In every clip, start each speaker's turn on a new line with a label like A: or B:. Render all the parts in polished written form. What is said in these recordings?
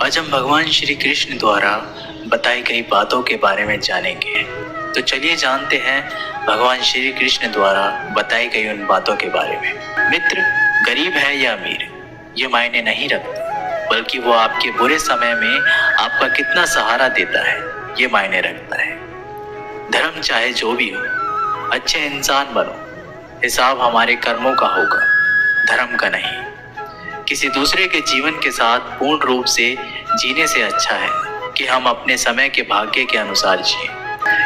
A: आज हम भगवान श्री कृष्ण द्वारा बताई गई बातों के बारे में जानेंगे। तो चलिए जानते हैं भगवान श्री कृष्ण द्वारा बताई गई उन बातों के बारे में। मित्र गरीब है या अमीर ये मायने नहीं रखता, बल्कि वो आपके बुरे समय में आपका कितना सहारा देता है ये मायने रखता है। धर्म चाहे जो भी हो, अच्छे इंसान बनो, हिसाब हमारे कर्मों का होगा, धर्म का नहीं। किसी दूसरे के जीवन के साथ पूर्ण रूप से जीने से अच्छा है कि हम अपने समय के भाग्य के अनुसार जिए।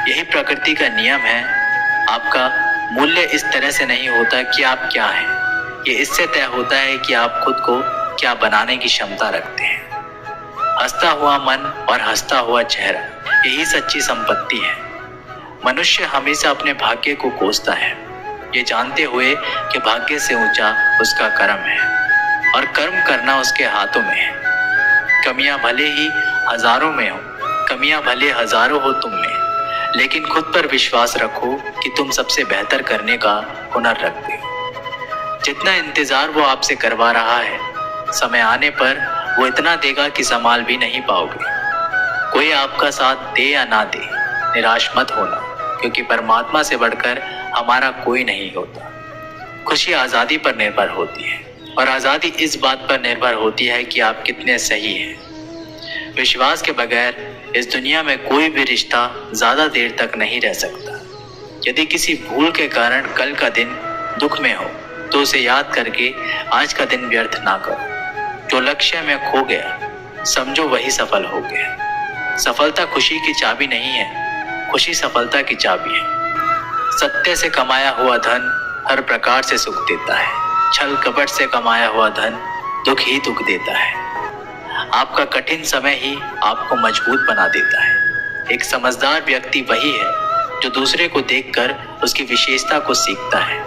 A: यही प्रकृति का नियम है। आपका मूल्य इस तरह से नहीं होता कि आप क्या हैं, ये इससे तय होता है कि आप खुद को क्या बनाने की क्षमता रखते हैं। हंसता हुआ मन और हंसता हुआ चेहरा, यही सच्ची संपत्ति है। मनुष्य हमेशा अपने भाग्य को कोसता है, ये जानते हुए कि भाग्य से ऊंचा उसका कर्म है और कर्म करना उसके हाथों में है। कमियां भले ही हजारों में हो, कमियां भले हजारों हो तुम में, लेकिन खुद पर विश्वास रखो कि तुम सबसे बेहतर करने का हुनर रखते हो। जितना इंतजार वो आपसे करवा रहा है, समय आने पर वो इतना देगा कि संभाल भी नहीं पाओगे। कोई आपका साथ दे या ना दे, निराश मत होना, क्योंकि परमात्मा से बढ़कर हमारा कोई नहीं होता। खुशी आजादी पर निर्भर होती है और आजादी इस बात पर निर्भर होती है कि आप कितने सही हैं। विश्वास के बगैर इस दुनिया में कोई भी रिश्ता ज्यादा देर तक नहीं रह सकता। यदि किसी भूल के कारण कल का दिन दुख में हो तो उसे याद करके आज का दिन व्यर्थ ना करो। जो लक्ष्य में खो गया समझो वही सफल हो गया। सफलता खुशी की चाबी नहीं है, खुशी सफलता की चाबी है। सत्य से कमाया हुआ धन हर प्रकार से सुख देता है, छल कपट से कमाया हुआ धन दुख ही दुख देता है। आपका कठिन समय ही आपको मजबूत बना देता है। एक समझदार व्यक्ति वही है जो दूसरे को देखकर उसकी विशेषता को सीखता है।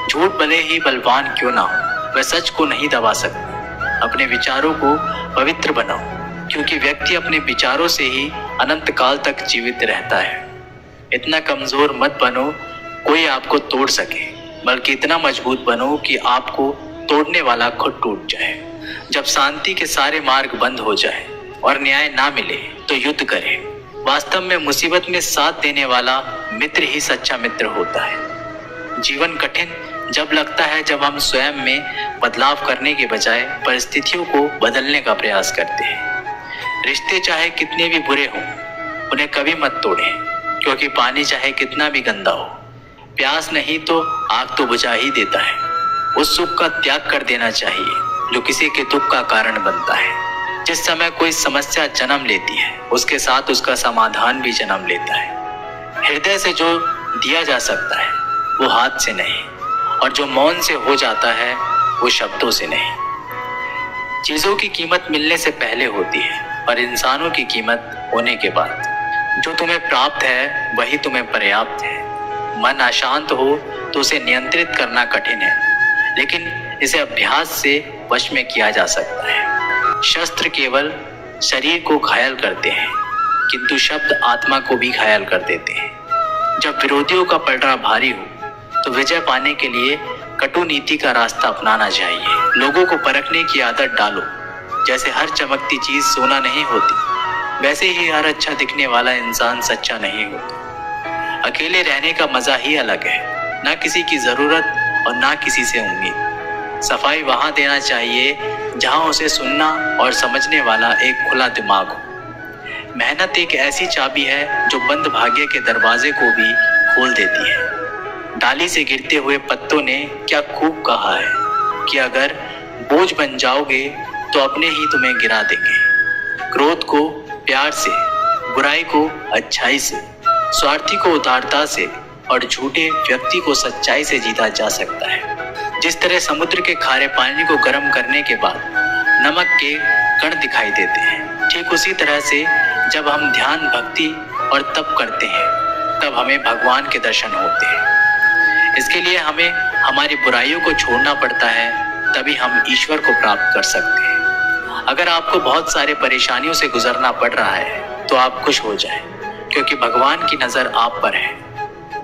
A: झूठ भले ही बलवान क्यों ना हो, वह सच को नहीं दबा सकता। अपने विचारों को पवित्र बनाओ, क्योंकि व्यक्ति अपने विचारों से ही अनंत काल तक जीवित रहता है। इतना कमजोर मत बनो कोई आपको तोड़ सके, बल्कि इतना मजबूत बनो कि आपको तोड़ने वाला खुद टूट जाए। जब शांति के सारे मार्ग बंद हो जाए और न्याय ना मिले तो युद्ध करें। वास्तव में मुसीबत में साथ देने वाला मित्र ही सच्चा मित्र होता है। जीवन कठिन जब लगता है जब हम स्वयं में बदलाव करने के बजाय परिस्थितियों को बदलने का प्रयास करते हैं। रिश्ते चाहे कितने भी बुरे हों, उन्हें कभी मत तोड़ें, क्योंकि पानी चाहे कितना भी गंदा हो, प्यास नहीं तो आग तो बुझा ही देता है। उस सुख का त्याग कर देना चाहिए जो किसी के दुख का कारण बनता है। जिस समय कोई समस्या जन्म लेती है, उसके साथ उसका समाधान भी जन्म लेता है। हृदय से जो दिया जा सकता है वो हाथ से नहीं, और जो मौन से हो जाता है वो शब्दों से नहीं। चीजों की कीमत मिलने से पहले होती है और इंसानों की कीमत होने के बाद। जो तुम्हें प्राप्त है वही तुम्हें पर्याप्त है। मन अशांत हो तो उसे नियंत्रित करना कठिन है, लेकिन इसे अभ्यास से वश में किया जा सकता है। शस्त्र केवल शरीर को घायल करते हैं, किंतु शब्द आत्मा को भी घायल कर देते हैं। जब विरोधियों का पलड़ा भारी हो तो विजय पाने के लिए कटु नीति का रास्ता अपनाना चाहिए। लोगों को परखने की आदत डालो। जैसे हर चमकती चीज सोना नहीं होती, वैसे ही हर अच्छा दिखने वाला इंसान सच्चा नहीं होता। अकेले रहने का मजा ही अलग है, ना किसी की जरूरत और ना किसी से उम्मीद। सफाई वहां देना चाहिए जहां उसे सुनना और समझने वाला एक खुला दिमाग हो। मेहनत एक ऐसी चाबी है जो बंद भाग्य के दरवाजे को भी खोल देती है। डाली से गिरते हुए पत्तों ने क्या खूब कहा है कि अगर बोझ बन जाओगे तो अपने ही तुम्हें गिरा देंगे। क्रोध को प्यार से, बुराई को अच्छाई से, स्वार्थी को उदारता से और झूठे व्यक्ति को सच्चाई से जीता जा सकता है। जिस तरह समुद्र के खारे पानी को गर्म करने के बाद नमक के कण दिखाई देते हैं, ठीक उसी तरह से जब हम ध्यान, भक्ति और तप करते हैं तब हमें भगवान के दर्शन होते हैं। इसके लिए हमें हमारी बुराइयों को छोड़ना पड़ता है, तभी हम ईश्वर को प्राप्त कर सकते हैं। अगर आपको बहुत सारे परेशानियों से गुजरना पड़ रहा है तो आप खुश हो जाएं, क्योंकि भगवान की नजर आप पर है।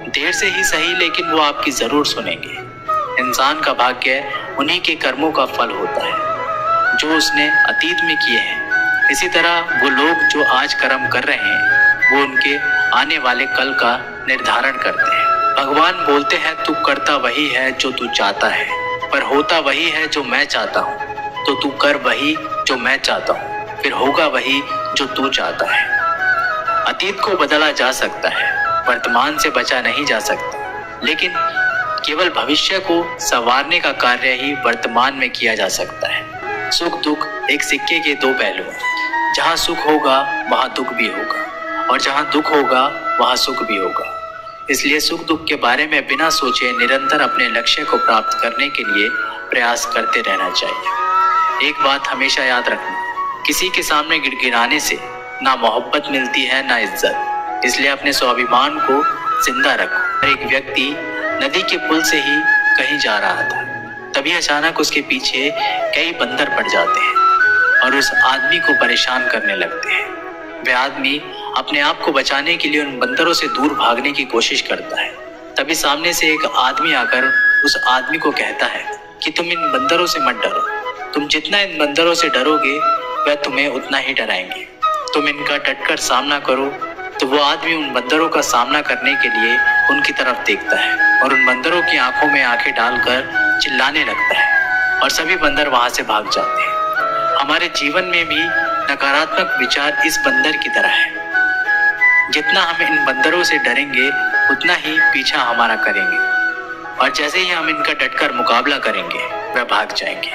A: देर से ही सही, लेकिन वो आपकी जरूर सुनेंगे। इंसान का भाग्य उन्हीं के कर्मों का फल होता है जो उसने अतीत में किए हैं। इसी तरह वो लोग जो आज कर्म कर रहे हैं वो उनके आने वाले कल का निर्धारण करते हैं। भगवान बोलते हैं तू करता वही है जो तू चाहता है, पर होता वही है जो मैं चाहता हूँ। तो तू कर वही जो मैं चाहता हूँ, फिर होगा वही जो तू चाहता है। अतीत को बदला जा सकता है, वर्तमान से बचा नहीं जा सकता, लेकिन केवल भविष्य को संवारने का कार्य ही वर्तमान में किया जा सकता है। सुख दुख एक सिक्के के दो पहलू हैं। जहाँ सुख होगा वहाँ दुख भी होगा, और जहाँ दुख होगा वहाँ सुख भी होगा। इसलिए सुख दुख के बारे में बिना सोचे निरंतर अपने लक्ष्य को प्राप्त करने के लिए प्रयास करते रहना चाहिए। एक बात हमेशा याद रखना, किसी के सामने गिड़गिड़ाने से ना मोहब्बत मिलती है ना इज्जत। इसलिए अपने स्वाभिमान को जिंदा रखो। एक व्यक्ति नदी के पुल से ही कहीं जा रहा था, तभी अचानक उसके पीछे कई बंदर पड़ जाते हैं और उस आदमी को परेशान करने लगते हैं। वह आदमी अपने आप को बचाने के लिए उन बंदरों से दूर भागने की कोशिश करता है। तभी सामने से एक आदमी आकर उस आदमी को कहता है कि तुम इन बंदरों से मत डरो, तुम जितना इन बंदरों से डरोगे वह तुम्हें उतना ही डराएंगे। तुम इनका डटकर सामना करो। तो वो आदमी उन बंदरों का सामना करने के लिए उनकी तरफ देखता है और उन बंदरों की आंखों में आंखें डालकर चिल्लाने लगता है और सभी बंदर वहां से भाग जाते हैं। हमारे जीवन में भी नकारात्मक विचार इस बंदर की तरह है। जितना हम इन बंदरों से डरेंगे उतना ही पीछा हमारा करेंगे, और जैसे ही हम इनका डटकर मुकाबला करेंगे वह भाग जाएंगे।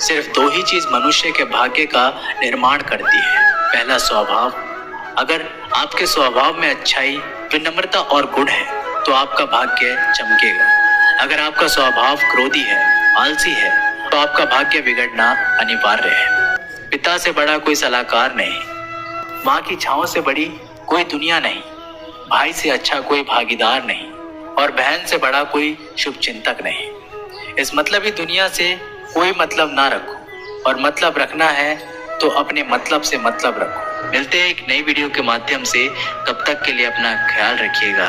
A: सिर्फ दो ही चीज मनुष्य के भाग्य का निर्माण करती है। पहला स्वभाव। अगर आपके स्वभाव में अच्छाई, विनम्रता और गुण है तो आपका भाग्य चमकेगा। अगर आपका स्वभाव क्रोधी है, आलसी है, तो आपका भाग्य बिगड़ना अनिवार्य है। पिता से बड़ा कोई सलाहकार नहीं, माँ की छांव से बड़ी कोई दुनिया नहीं, भाई से अच्छा कोई भागीदार नहीं, और बहन से बड़ा कोई शुभ चिंतक नहीं। इस मतलबी दुनिया से कोई मतलब ना रखो, और मतलब रखना है तो अपने मतलब से मतलब रखो। मिलते हैं एक नई वीडियो के माध्यम से, तब तक के लिए अपना ख्याल रखिएगा।